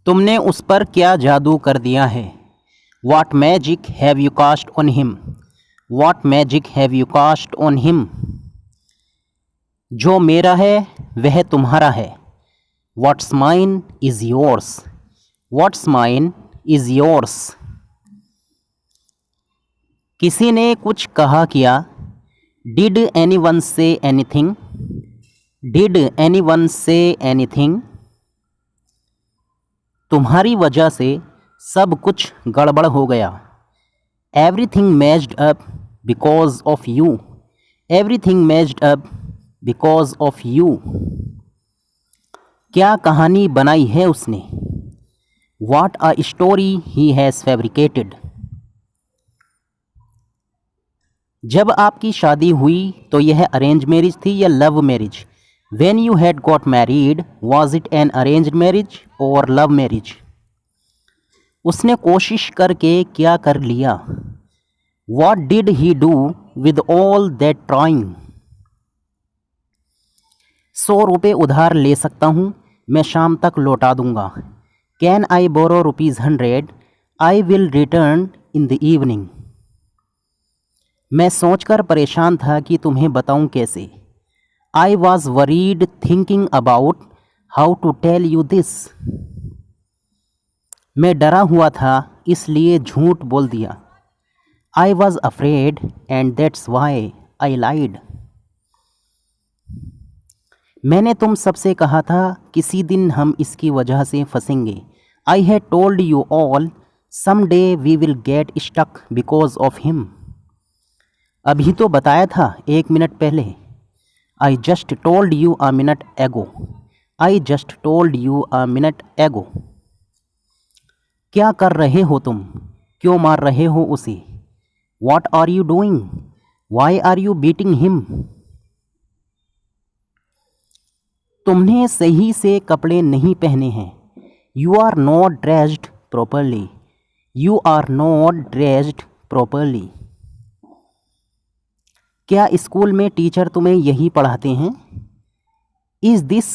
तुमने उस पर क्या जादू कर दिया है? What magic have you cast on him? What magic have you cast on him? जो मेरा है वह तुम्हारा है। What's mine is yours. What's mine is yours. किसी ने कुछ कहा किया। Did anyone say anything? Did anyone say anything? तुम्हारी वजह से सब कुछ गड़बड़ हो गया। Everything messed up because of you. Everything messed up because of you. क्या कहानी बनाई है उसने? What a story he has fabricated. जब आपकी शादी हुई तो यह अरेंज मैरिज थी या love marriage? When you had got married, was it an arranged marriage or love marriage? उसने कोशिश करके क्या कर लिया? What did he do with all that trying? 100 रुपये उधार ले सकता हूँ, मैं शाम तक लौटा दूँगा। Can I borrow ₹100? I will return in the evening. मैं सोचकर परेशान था कि तुम्हें बताऊँ कैसे। I was worried thinking about how to tell you this. मैं डरा हुआ था इसलिए झूठ बोल दिया। I was afraid and that's why I lied. मैंने तुम सबसे कहा था किसी दिन हम इसकी वजह से फंसेंगे। I had told you all someday we will get stuck because of him. अभी तो बताया था 1 मिनट पहले। I just told you a minute ago. I just told you a minute ago. क्या कर रहे हो तुम? क्यों मार रहे हो उसे? What are you doing? Why are you beating him? तुमने सही से कपड़े नहीं पहने हैं। You are not dressed properly. You are not dressed properly. क्या स्कूल में टीचर तुम्हें यही पढ़ाते हैं? Is this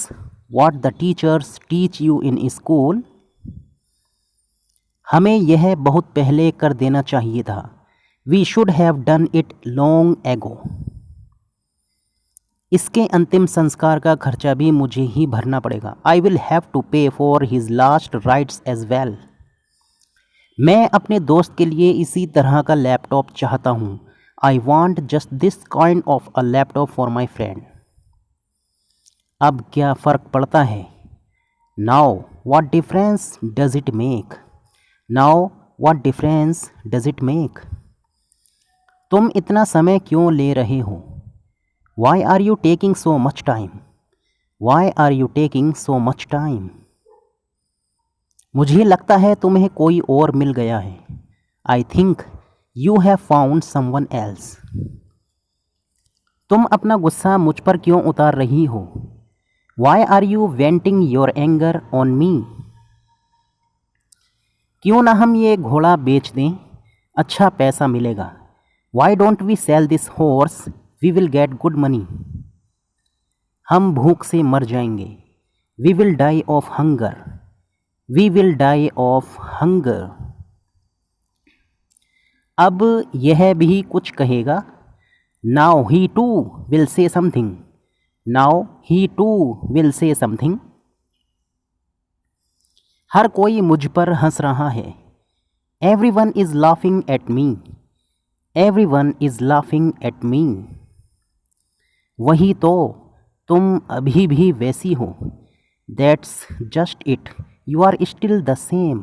what the teachers teach you in school? हमें यह बहुत पहले कर देना चाहिए था। We should have done it long ago. इसके अंतिम संस्कार का खर्चा भी मुझे ही भरना पड़ेगा। I will have to pay for his last rites as well. मैं अपने दोस्त के लिए इसी तरह का लैपटॉप चाहता हूँ। I want just this kind of a laptop for my friend. अब क्या फ़र्क पड़ता है? Now what difference does it make? Now what difference does it make? तुम इतना समय क्यों ले रहे हो? Why are you taking so much time? Why are you taking so much time? मुझे लगता है तुम्हें कोई और मिल गया है। I think You have found someone else. तुम अपना गुस्सा मुझ पर क्यों उतार रही हो? Why are you venting your anger on me? क्यों ना हम ये घोड़ा बेच दें? अच्छा पैसा मिलेगा। Why don't we sell this horse? We will get good money. हम भूख से मर जाएंगे। We will die of hunger. We will die of hunger. अब यह भी कुछ कहेगा। Now he too will say something. Now he too will say something. हर कोई मुझ पर हंस रहा है। Everyone is laughing at me. Everyone is laughing at me. वही तो, तुम अभी भी वैसी हो। That's just it. You are still the same.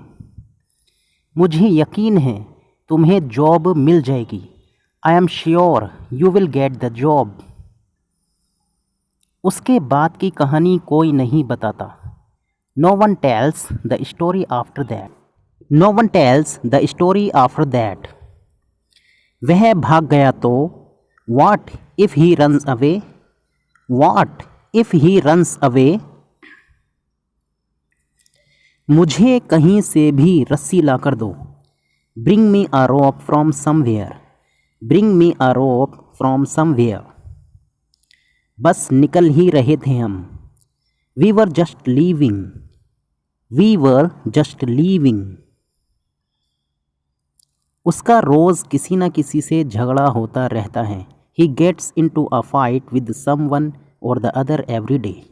मुझे यकीन है तुम्हें जॉब मिल जाएगी। I am sure you will get the job. उसके बाद की कहानी कोई नहीं बताता। No one tells the story after that. No one tells the story after that. वह भाग गया तो What if he runs away? What if he runs away? मुझे कहीं से भी रस्सी ला कर दो। Bring me a rope from somewhere. Bring me a rope from somewhere. बस निकल ही रहे थे हम। We were just leaving. We were just leaving. उसका रोज़ किसी न किसी से झगड़ा होता रहता है। He gets into a fight with someone और the other every day.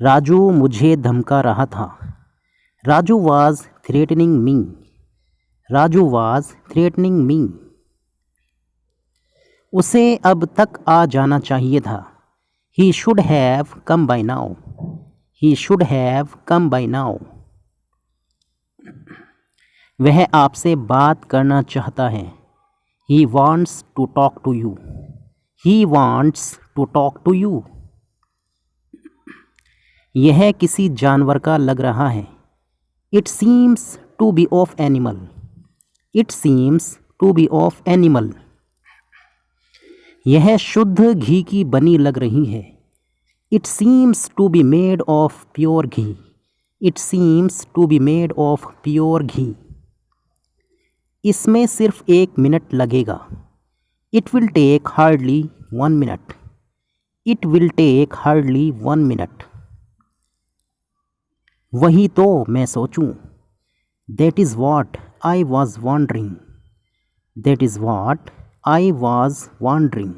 Raju मुझे धमका रहा था। Raju was threatening me. Raju was threatening me. उसे अब तक आ जाना चाहिए था। He should have come by now. He should have come by now. वह आपसे बात करना चाहता है। He wants to talk to you. He wants to talk to you. यह किसी जानवर का लग रहा है। It seems to be of animal. It seems to be of animal. यह शुद्ध घी की बनी लग रही है। It seems to be made of pure ghee. It seems to be made of pure ghee. इसमें सिर्फ 1 मिनट लगेगा। It will take hardly 1 minute. It will take hardly 1 minute. वही तो मैं सोचूं। That is what I was wondering. That is what I was wondering.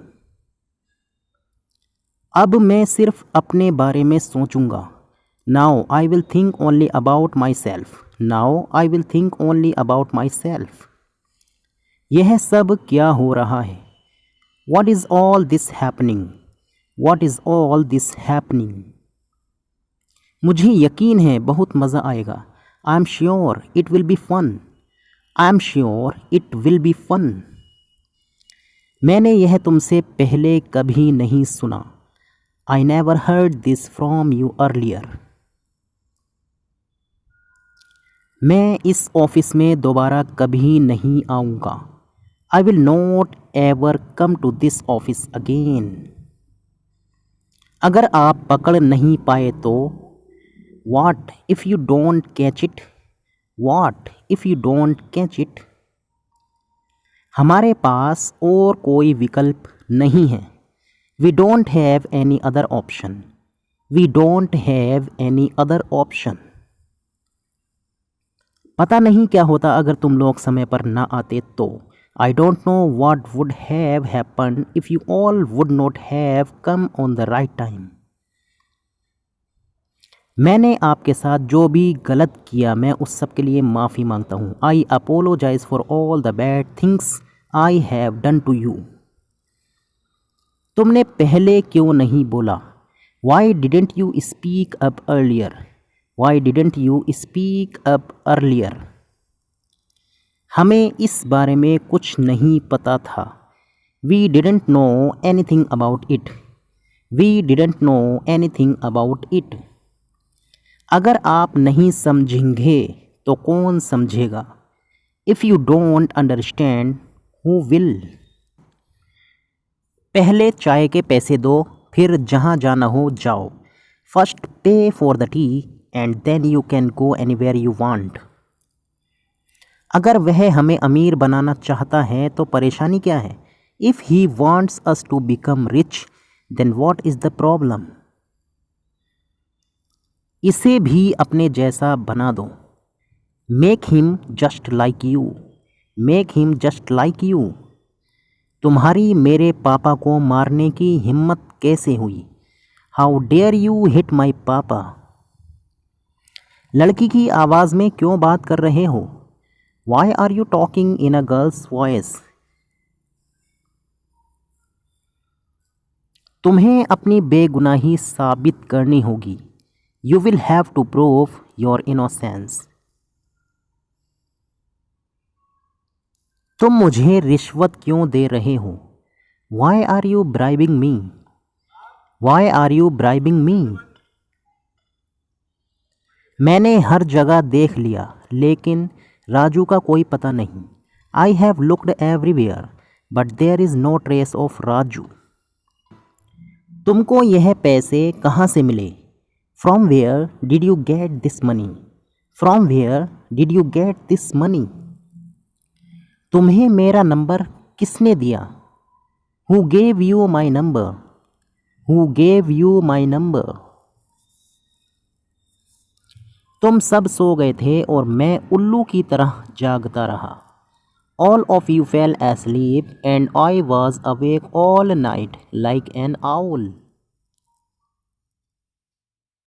अब मैं सिर्फ अपने बारे में सोचूंगा। Now I will think only about my self. Now I will think only about my self. यह सब क्या हो रहा है? What is all this happening? What is all this happening? मुझे यकीन है बहुत मज़ा आएगा। I am sure it will be fun. I am sure it will be fun. मैंने यह तुमसे पहले कभी नहीं सुना। I never heard this from you earlier. मैं इस ऑफिस में दोबारा कभी नहीं आऊँगा। I will not ever come to this office again. अगर आप पकड़ नहीं पाए तो What if you don't catch it? What if you don't catch it? हमारे पास और कोई विकल्प नहीं है। We don't have any other option. We don't have any other option. पता नहीं क्या होता अगर तुम लोग समय पर ना आते तो। I don't know what would have happened if you all would not have come on the right time. मैंने आपके साथ जो भी गलत किया मैं उस सब के लिए माफ़ी मांगता हूँ। I apologise for all the bad things I have done to you. तुमने पहले क्यों नहीं बोला? Why didn't you speak up earlier? Why didn't you speak up earlier? हमें इस बारे में कुछ नहीं पता था। We didn't know anything about it. We didn't know anything about it. अगर आप नहीं समझेंगे तो कौन समझेगा? If you don't understand who will? पहले चाय के पैसे दो, फिर जहाँ जाना हो जाओ। First pay for the tea and then you can go anywhere you want. अगर वह हमें अमीर बनाना चाहता है तो परेशानी क्या है? If he wants us to become rich then what is the problem? इसे भी अपने जैसा बना दो। Make him just like you. Make him just like you. तुम्हारी मेरे पापा को मारने की हिम्मत कैसे हुई? How dare you hit my papa. लड़की की आवाज़ में क्यों बात कर रहे हो? Why are you talking in a girl's voice? तुम्हें अपनी बेगुनाही साबित करनी होगी। You will have to prove your innocence. तुम मुझे रिश्वत क्यों दे रहे हो? Why are you bribing me? Why are you bribing me? मैंने हर जगह देख लिया लेकिन राजू का कोई पता नहीं। I have looked everywhere but there is no trace of Raju. तुमको यह पैसे कहाँ से मिले? From where did you get this money? From where did you get this money? तुम्हें मेरा नंबर किसने दिया? Who gave you my number? Who gave you my number? तुम सब सो गए थे और मैं उल्लू की तरह जागता रहा। All of you fell asleep and I was awake all night like an owl.